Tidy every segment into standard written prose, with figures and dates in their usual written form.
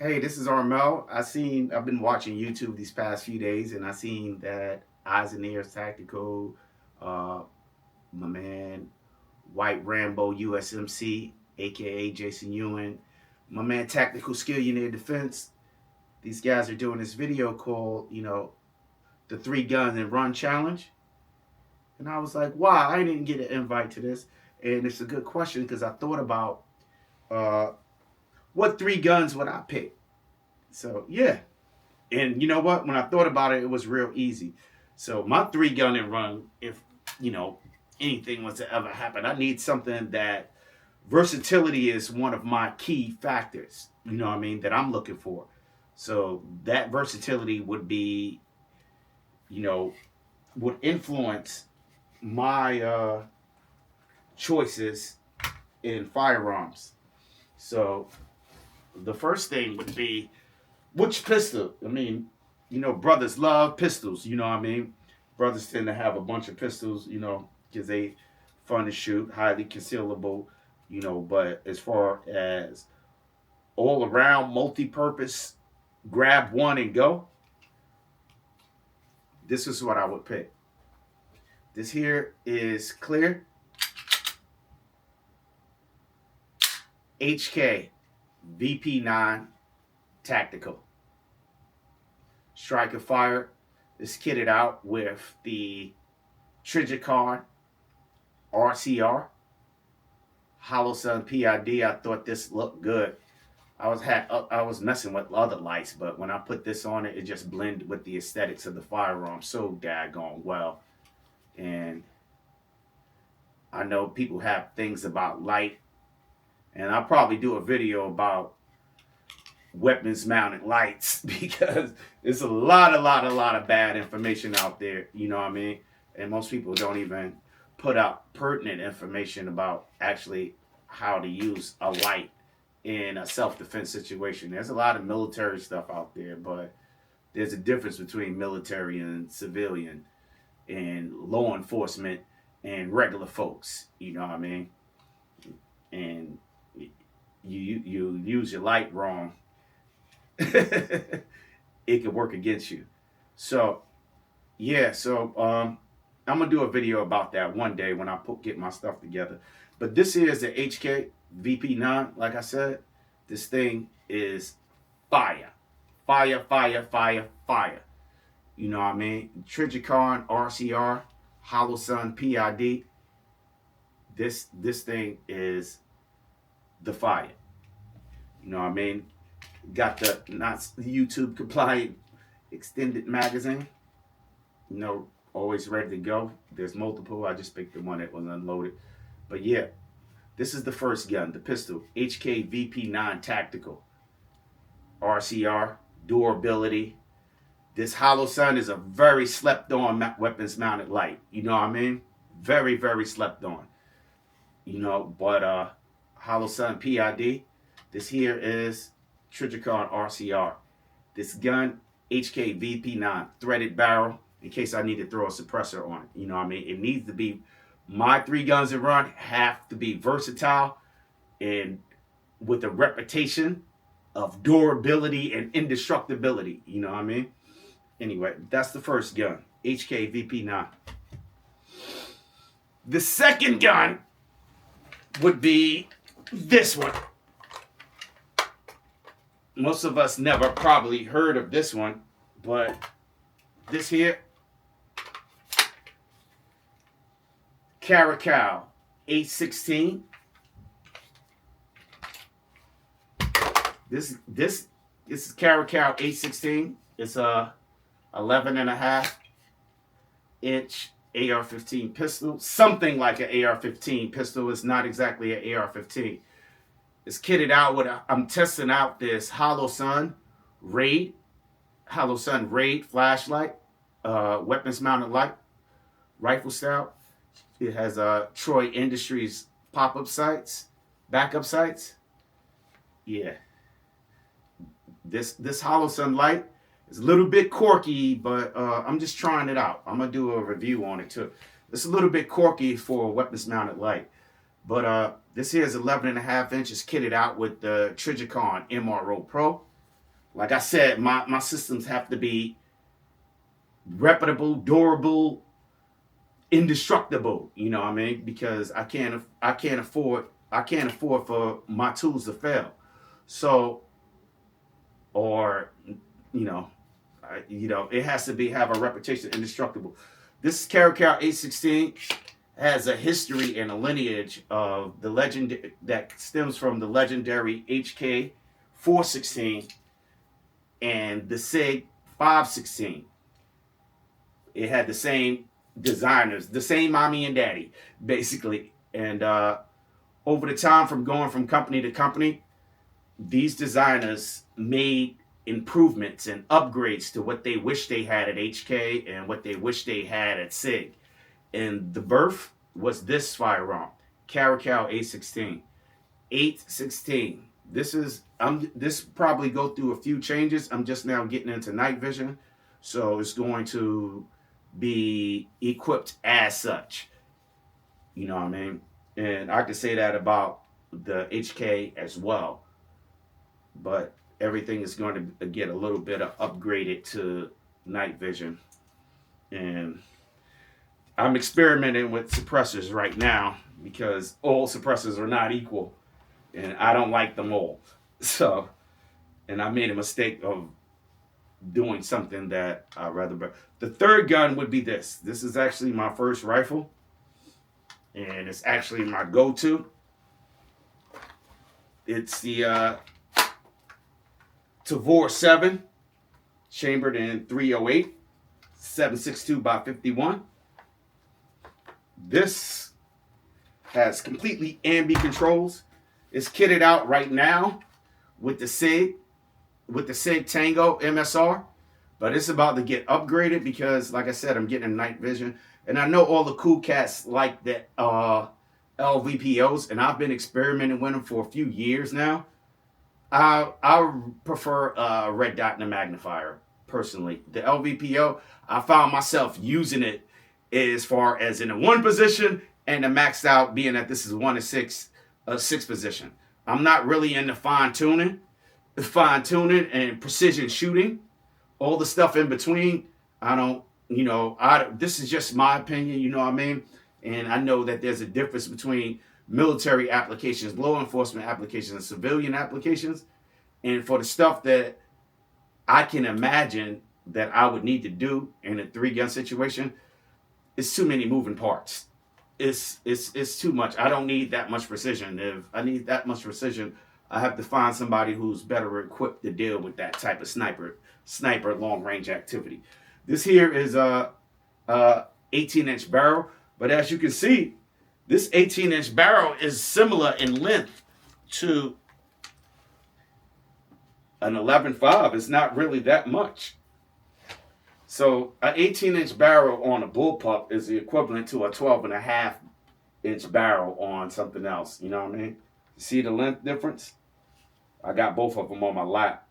Hey, this is Armel. I've been watching YouTube these past few days, and I seen that Eyes and Ears Tactical, uh, my man White Rambo USMC, aka Jason Ewan, my man Tactical Skill Unit Defense. These guys are doing this video called, the Three Guns and Run Challenge, and I was like, wow, I didn't get an invite to this, and it's a good question because I thought about uh, what three guns would I pick. So yeah, and you know what? When I thought about it, it was real easy. So my three gun and run, if you know anything was to ever happen, I need something that versatility is one of my key factors. You know what I mean? That I'm looking for. So that versatility would be, you know, would influence my choices in firearms. So the first thing would be which pistol? I mean, brothers love pistols. You know what I mean? Brothers tend to have a bunch of pistols, because they fun to shoot, highly concealable, But as far as all around multi-purpose, grab one and go. This is what I would pick. This here is clear HK VP9 Tactical. Striker Fire is kitted out with the Trijicon RCR Hollow Sun PID. I thought this looked good. I was messing with other lights, but when I put this on it, it just blended with the aesthetics of the firearm so daggone well. And I know people have things about light, and I'll probably do a video about weapons mounted lights because there's a lot of bad information out there. You know what I mean? And most people don't even put out pertinent information about actually how to use a light in a self-defense situation. There's a lot of military stuff out there, but there's a difference between military and civilian and law enforcement and regular folks. You know what I mean? And you use your light wrong, it could work against you. So yeah, I'm gonna do a video about that one day when I get my stuff together. But this is the HK VP9. Like I said, this thing is fire, fire, fire, fire, fire. You know what I mean? Trijicon RCR Hollow Sun PID. This thing is the fire. You know what I mean? Got the not YouTube compliant extended magazine. Always ready to go. There's multiple. I just picked the one that was unloaded. But yeah, this is the first gun, the pistol, HK VP9 Tactical. RCR, durability. This Hollow Sun is a very slept on weapons mounted light. You know what I mean? Very, very slept on. But Hollow Sun PID. This here is Trijicon RCR. This gun, HK VP9, threaded barrel, in case I need to throw a suppressor on it. You know what I mean? It needs to be, my three guns and run have to be versatile and with a reputation of durability and indestructibility. You know what I mean? Anyway, that's the first gun, HK VP9. The second gun would be this one. Most of us never probably heard of this one, but this here, Caracal 816. This is Caracal 816. It's a 11.5-inch AR-15 pistol, something like an AR-15 pistol. It's not exactly an AR-15. It's kitted out with I'm testing out this Hollow Sun Raid flashlight, weapons mounted light, rifle style. It has Troy Industries pop-up sights, backup sights. Yeah, this Hollow Sun light is a little bit quirky, but I'm just trying it out. I'm gonna do a review on it too. It's a little bit quirky for a weapons mounted light. But this here is 11.5 inches kitted out with the Trijicon MRO Pro. Like I said, my systems have to be reputable, durable, indestructible. You know what I mean? Because I can't afford for my tools to fail. So, or it has to be have a reputation indestructible. This Caracal 816 has a history and a lineage of the legend that stems from the legendary HK 416 and the SIG 516. It had the same designers, the same mommy and daddy, basically. And over the time, from going from company to company, these designers made improvements and upgrades to what they wish they had at HK and what they wish they had at SIG. And the birth was this firearm, Caracal 816. 816. This probably go through a few changes. I'm just now getting into night vision, so it's going to be equipped as such. You know what I mean? And I can say that about the HK as well. But everything is going to get a little bit of upgraded to night vision. And I'm experimenting with suppressors right now because all suppressors are not equal. And I don't like them all. So, and I made a mistake of doing something that I'd rather. The third gun would be this. This is actually my first rifle, and it's actually my go-to. It's the Tavor 7, chambered in 308, 7.62 by 51. This has completely ambi controls. It's kitted out right now with the SIG Tango MSR, but it's about to get upgraded because, like I said, I'm getting night vision, and I know all the cool cats like the LVPOs, and I've been experimenting with them for a few years now. I prefer a red dot and a magnifier personally. The LVPO, I found myself using it as far as in a 1 position and the maxed out being that this is 1 to 6, a 6 position. I'm not really into fine tuning and precision shooting. All the stuff in between, I don't. This is just my opinion. You know what I mean? And I know that there's a difference between military applications, law enforcement applications, and civilian applications. And for the stuff that I can imagine that I would need to do in a 3-gun situation, it's too many moving parts. It's too much. I don't need that much precision. If I need that much precision, I have to find somebody who's better equipped to deal with that type of sniper long range activity. This here is a 18-inch barrel, but as you can see, this 18-inch barrel is similar in length to an 11.5. It's not really that much. So an 18-inch barrel on a bullpup is the equivalent to a 12.5-inch barrel on something else. You know what I mean? See the length difference? I got both of them on my lap.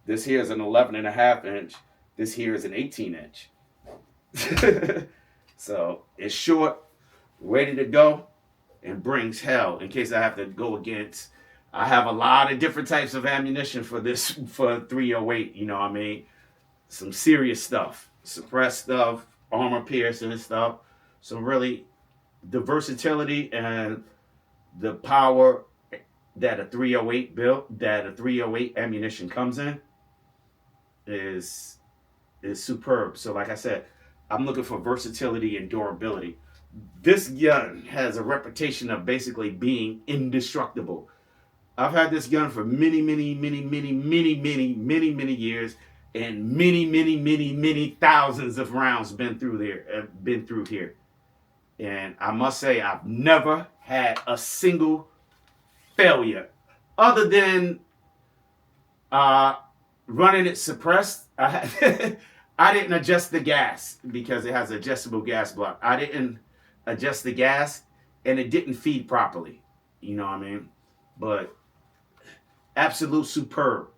This here is an 11.5-inch. This here is an 18-inch. So it's short, ready to go, and brings hell in case I have to go against. I have a lot of different types of ammunition for 308. You know what I mean? Some serious stuff, suppressed stuff, armor piercing stuff. So really, the versatility and the power that a 308 ammunition comes in is superb. So like I said, I'm looking for versatility and durability. This gun has a reputation of basically being indestructible. I've had this gun for many years, and many thousands of rounds been through here. And I must say, I've never had a single failure other than running it suppressed. I didn't adjust the gas because it has adjustable gas block. I didn't adjust the gas, and it didn't feed properly. You know what I mean? But absolute superb.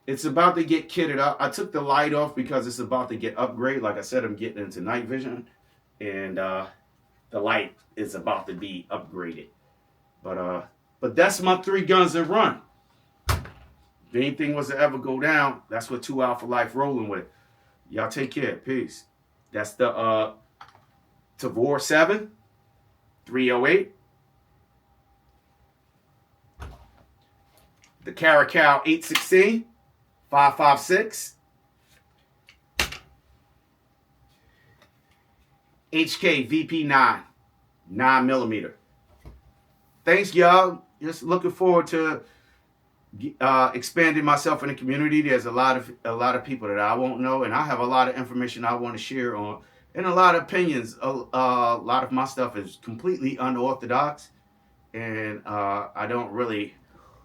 It's about to get kitted up. I took the light off because it's about to get upgraded. Like I said, I'm getting into night vision, and the light is about to be upgraded. But that's my 3 guns that run. If anything was to ever go down, that's what 2 Hour for Life rolling with. Y'all take care. Peace. That's the Tavor 7 308. The Caracal 816 556. HK VP9 9mm. Thanks, y'all. Just looking forward to expanding myself in the community. There's a lot of people that I won't know, and I have a lot of information I want to share on, and a lot of opinions. A lot of my stuff is completely unorthodox, and I don't really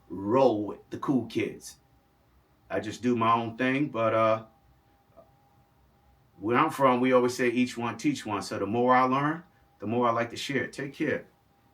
roll with the cool kids. I just do my own thing. But where I'm from, we always say each one teach one. So the more I learn, the more I like to share. Take care.